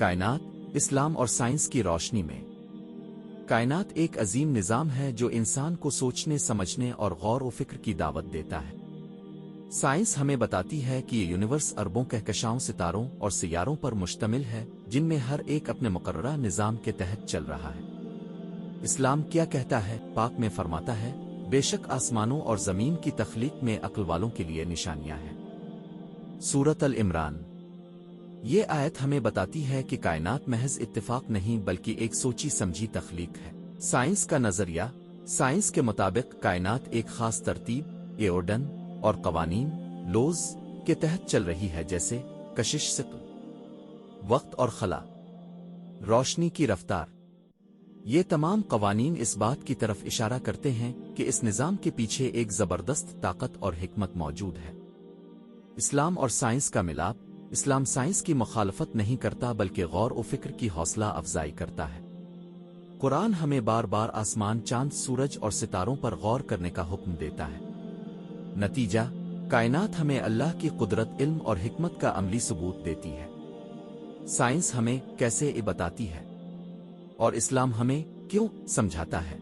کائنات، اسلام اور سائنس کی روشنی میں۔ کائنات ایک عظیم نظام ہے جو انسان کو سوچنے، سمجھنے اور غور و فکر کی دعوت دیتا ہے۔ سائنس ہمیں بتاتی ہے کہ یہ یونیورس اربوں کہکشاؤں، ستاروں اور سیاروں پر مشتمل ہے، جن میں ہر ایک اپنے مقررہ نظام کے تحت چل رہا ہے۔ اسلام کیا کہتا ہے؟ پاک میں فرماتا ہے، بے شک آسمانوں اور زمین کی تخلیق میں عقل والوں کے لیے نشانیاں ہیں۔ سورۃ العمران۔ یہ آیت ہمیں بتاتی ہے کہ کائنات محض اتفاق نہیں بلکہ ایک سوچی سمجھی تخلیق ہے۔ سائنس کا نظریہ۔ سائنس کے مطابق کائنات ایک خاص ترتیب، ایورڈن اور قوانین لوز کے تحت چل رہی ہے، جیسے کشش، ثقل، وقت اور خلا، روشنی کی رفتار۔ یہ تمام قوانین اس بات کی طرف اشارہ کرتے ہیں کہ اس نظام کے پیچھے ایک زبردست طاقت اور حکمت موجود ہے۔ اسلام اور سائنس کا ملاپ۔ اسلام سائنس کی مخالفت نہیں کرتا بلکہ غور و فکر کی حوصلہ افزائی کرتا ہے۔ قرآن ہمیں بار بار آسمان، چاند، سورج اور ستاروں پر غور کرنے کا حکم دیتا ہے۔ نتیجہ، کائنات ہمیں اللہ کی قدرت، علم اور حکمت کا عملی ثبوت دیتی ہے۔ سائنس ہمیں کیسے بتاتی ہے، اور اسلام ہمیں کیوں سمجھاتا ہے؟